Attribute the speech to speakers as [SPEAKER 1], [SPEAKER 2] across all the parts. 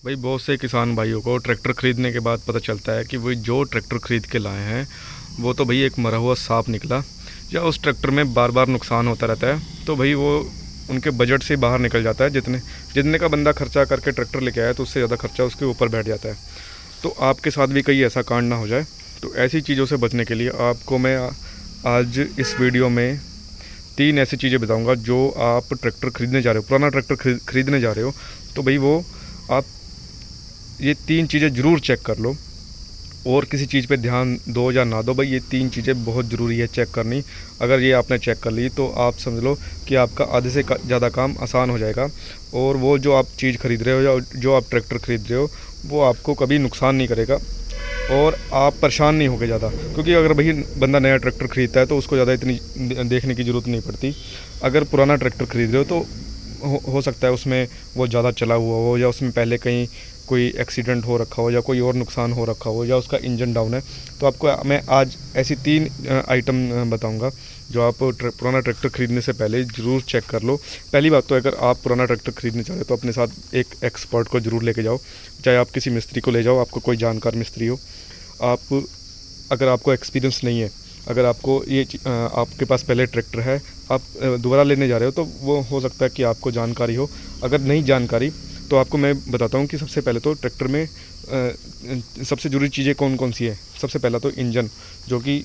[SPEAKER 1] भाई बहुत से किसान भाइयों को ट्रैक्टर ख़रीदने के बाद पता चलता है कि वही जो ट्रैक्टर ख़रीद के लाए हैं वो तो भाई एक मरा हुआ सांप निकला, या उस ट्रैक्टर में बार बार नुकसान होता रहता है। तो भाई वो उनके बजट से बाहर निकल जाता है। जितने जितने का बंदा खर्चा करके ट्रैक्टर लेके आया तो उससे ज़्यादा खर्चा उसके ऊपर बैठ जाता है। तो आपके साथ भी कहीं ऐसा कांड ना हो जाए, तो ऐसी चीज़ों से बचने के लिए आपको मैं आज इस वीडियो में 3 ऐसी चीज़ें बताऊंगा। जो आप ट्रैक्टर ख़रीदने जा रहे हो, पुराना ट्रैक्टर ख़रीदने जा रहे हो, तो भाई वो आप ये 3 चीज़ें ज़रूर चेक कर लो। और किसी चीज़ पे ध्यान दो या ना दो, भाई ये 3 चीज़ें बहुत ज़रूरी है चेक करनी। अगर ये आपने चेक कर ली तो आप समझ लो कि आपका आधे से ज़्यादा काम आसान हो जाएगा। और वो जो आप चीज़ ख़रीद रहे हो या जो आप ट्रैक्टर ख़रीद रहे हो वो आपको कभी नुकसान नहीं करेगा और आप परेशान नहीं होगे ज़्यादा। क्योंकि अगर भाई बंदा नया ट्रैक्टर ख़रीदता है तो उसको ज़्यादा इतनी देखने की ज़रूरत नहीं पड़ती। अगर पुराना ट्रैक्टर ख़रीद रहे हो तो हो सकता है उसमें वो ज़्यादा चला हुआ हो, या उसमें पहले कहीं कोई एक्सीडेंट हो रखा हो, या कोई और नुकसान हो रखा हो, या उसका इंजन डाउन है। तो आपको मैं आज ऐसी 3 आइटम बताऊंगा जो आप पुराना ट्रैक्टर ख़रीदने से पहले ज़रूर चेक कर लो। पहली बात तो अगर आप पुराना ट्रैक्टर ख़रीदने चाह रहे हो तो अपने साथ एक एक्सपर्ट को ज़रूर लेके जाओ। चाहे आप किसी मिस्त्री को ले जाओ, आपको कोई जानकार मिस्त्री हो। आप अगर आपको एक्सपीरियंस नहीं है, अगर आपको आपके पास पहले ट्रैक्टर है, आप दोबारा लेने जा रहे हो, तो वो हो सकता है कि आपको जानकारी हो। अगर नहीं जानकारी तो आपको मैं बताता हूँ कि सबसे पहले तो ट्रैक्टर में सबसे ज़रूरी चीज़ें कौन कौन सी है। सबसे पहला तो इंजन, जो कि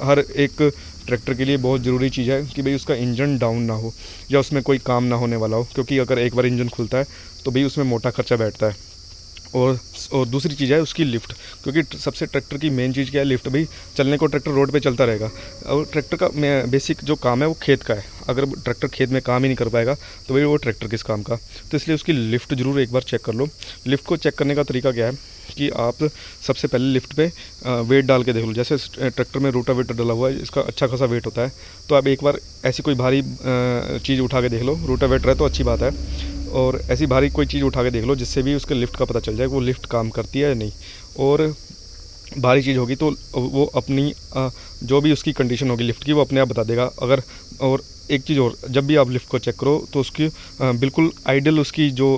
[SPEAKER 1] हर एक ट्रैक्टर के लिए बहुत ज़रूरी चीज़ है कि भाई उसका इंजन डाउन ना हो या उसमें कोई काम ना होने वाला हो। क्योंकि अगर एक बार इंजन खुलता है तो भाई उसमें मोटा खर्चा बैठता है। और दूसरी चीज़ है उसकी लिफ्ट, क्योंकि सबसे ट्रैक्टर की मेन चीज़ क्या है, लिफ्ट। भाई चलने को ट्रैक्टर रोड पे चलता रहेगा, और ट्रैक्टर का बेसिक जो काम है वो खेत का है। अगर ट्रैक्टर खेत में काम ही नहीं कर पाएगा तो भाई वो ट्रैक्टर किस काम का। तो इसलिए उसकी लिफ्ट ज़रूर एक बार चेक कर लो। लिफ्ट को चेक करने का तरीका क्या है कि आप सबसे पहले लिफ्ट पे वेट डाल के देख लो। जैसे ट्रैक्टर में रोटावेटर डला हुआ है, इसका अच्छा खासा वेट होता है, तो आप एक बार ऐसी कोई भारी चीज़ उठा के देख लो। रोटावेटर है तो अच्छी बात है, और ऐसी भारी कोई चीज़ उठा के देख लो जिससे भी उसके लिफ्ट का पता चल जाए वो लिफ्ट काम करती है या नहीं। और भारी चीज़ होगी तो वो अपनी जो भी उसकी कंडीशन होगी लिफ्ट की वो अपने आप बता देगा। अगर और एक चीज़ और, जब भी आप लिफ्ट को चेक करो तो उसकी बिल्कुल आइडल, उसकी जो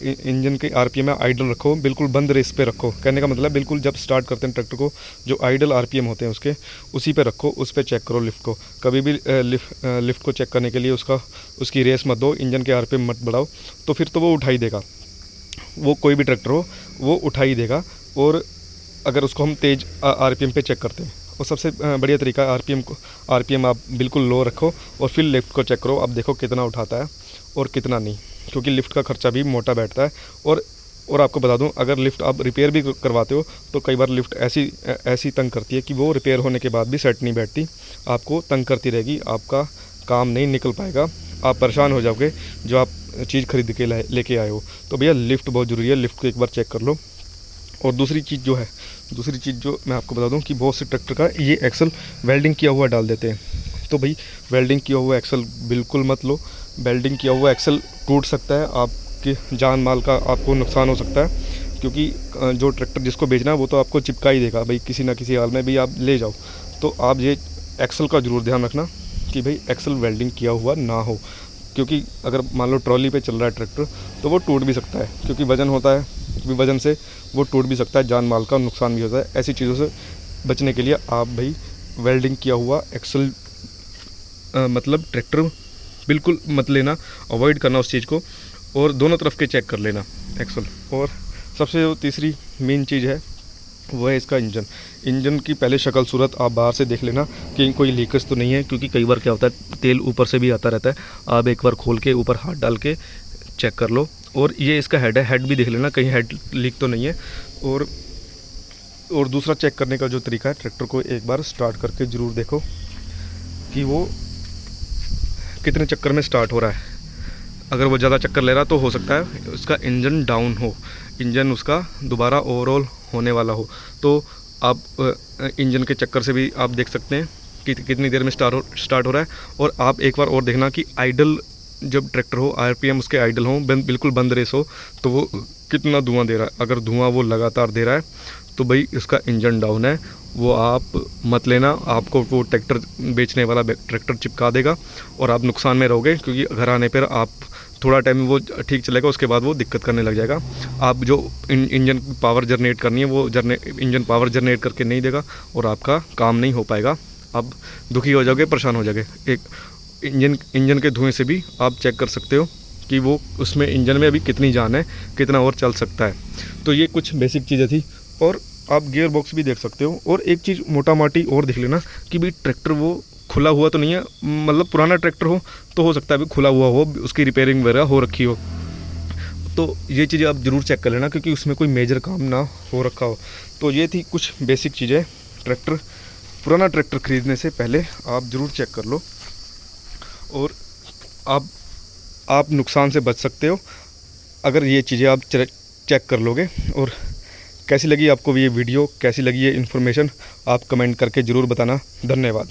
[SPEAKER 1] इंजन के आरपीएम है आइडल रखो, बिल्कुल बंद रेस पे रखो। कहने का मतलब बिल्कुल जब स्टार्ट करते हैं ट्रैक्टर को जो आइडल आरपीएम होते हैं उसके उसी पे रखो, उस पर चेक करो लिफ्ट को। कभी भी लिफ्ट को चेक करने के लिए उसकी रेस मत दो, इंजन के आरपीएम मत बढ़ाओ, तो फिर तो वो उठा ही देगा। वो कोई भी ट्रैक्टर हो वो उठा ही देगा। और अगर उसको हम तेज़ आरपीएम पे चेक करते हैं, और सबसे बढ़िया तरीका आरपीएम आप बिल्कुल लो रखो और फिर लिफ्ट को चेक करो। आप देखो कितना उठाता है और कितना नहीं, क्योंकि लिफ्ट का खर्चा भी मोटा बैठता है। और आपको बता दूं, अगर लिफ्ट आप रिपेयर भी करवाते हो तो कई बार लिफ्ट ऐसी तंग करती है कि वो रिपेयर होने के बाद भी सेट नहीं बैठती, आपको तंग करती रहेगी, आपका काम नहीं निकल पाएगा, आप परेशान हो जाओगे जो आप चीज़ खरीद के लेके आए हो। तो भैया लिफ्ट बहुत ज़रूरी है, लिफ्ट को एक बार चेक कर लो। और दूसरी चीज़ जो मैं आपको बता दूं कि बहुत से ट्रैक्टर का ये एक्सल वेल्डिंग किया हुआ डाल देते हैं। तो भाई वेल्डिंग किया हुआ एक्सल बिल्कुल मत लो। वेल्डिंग किया हुआ एक्सल टूट सकता है, आपके जान माल का आपको नुकसान हो सकता है। क्योंकि जो ट्रैक्टर जिसको बेचना है वो तो आपको चिपका ही देगा भाई, किसी ना किसी हाल में भी आप ले जाओ। तो आप ये एक्सल का ज़रूर ध्यान रखना कि भाई एक्सल वेल्डिंग किया हुआ ना हो। क्योंकि अगर मान लो ट्रॉली पे चल रहा है ट्रैक्टर तो वो टूट भी सकता है, क्योंकि वज़न होता है, वज़न से वो टूट भी सकता है, जान माल का नुकसान भी होता है। ऐसी चीज़ों से बचने के लिए आप भाई वेल्डिंग किया हुआ एक्सल मतलब ट्रैक्टर बिल्कुल मत लेना, अवॉइड करना उस चीज़ को, और दोनों तरफ के चेक कर लेना एक्सल। और सबसे जो तीसरी मेन चीज़ है वो है इसका इंजन की पहले शक्ल सूरत आप बाहर से देख लेना कि कोई लीकेज तो नहीं है। क्योंकि कई बार क्या होता है तेल ऊपर से भी आता रहता है, आप एक बार खोल के ऊपर हाथ डाल के चेक कर लो। और ये इसका हेड है, हेड भी देख लेना कहीं हेड लीक तो नहीं है। और दूसरा चेक करने का जो तरीका है, ट्रैक्टर को एक बार स्टार्ट करके ज़रूर देखो कि वो कितने चक्कर में स्टार्ट हो रहा है। अगर वो ज़्यादा चक्कर ले रहा तो हो सकता है उसका इंजन डाउन हो, इंजन उसका दोबारा ओवरऑल होने वाला हो। तो आप इंजन के चक्कर से भी आप देख सकते हैं कि कितनी देर में स्टार्ट हो रहा है। और आप एक बार और देखना कि आइडल जब ट्रैक्टर हो, आरपीएम उसके आइडल हो, बिल्कुल बंद रेस हो, तो वो कितना धुआं दे रहा है। अगर धुआं वो लगातार दे रहा है तो भाई इसका इंजन डाउन है, वो आप मत लेना। आपको वो ट्रैक्टर बेचने वाला ट्रैक्टर चिपका देगा और आप नुकसान में रहोगे। क्योंकि घर आने पर आप थोड़ा टाइम वो ठीक चलेगा, उसके बाद वो दिक्कत करने लग जाएगा। आप जो इंजन पावर जनरेट करनी है वो इंजन पावर जनरेट करके नहीं देगा और आपका काम नहीं हो पाएगा। आप दुखी हो जाओगे, परेशान हो जाओगे। एक इंजन के धुएं से भी आप चेक कर सकते हो कि वो उसमें इंजन में अभी कितनी जान है, कितना और चल सकता है। तो ये कुछ बेसिक चीज़ें थी। और आप गियर बॉक्स भी देख सकते हो। और एक चीज़ मोटा माटी और देख लेना कि भाई ट्रैक्टर वो खुला हुआ तो नहीं है, मतलब पुराना ट्रैक्टर हो तो हो सकता है अभी खुला हुआ हो, उसकी रिपेयरिंग वगैरह हो रखी हो। तो ये चीज़ें आप ज़रूर चेक कर लेना, क्योंकि उसमें कोई मेजर काम ना हो रखा हो। तो ये थी कुछ बेसिक चीज़ें। पुराना ट्रैक्टर ख़रीदने से पहले आप ज़रूर चेक कर लो, और आप नुकसान से बच सकते हो अगर ये चीज़ें आप चेक कर लोगे। और कैसी लगी आपको ये वीडियो, कैसी लगी ये इन्फॉर्मेशन, आप कमेंट करके ज़रूर बताना। धन्यवाद।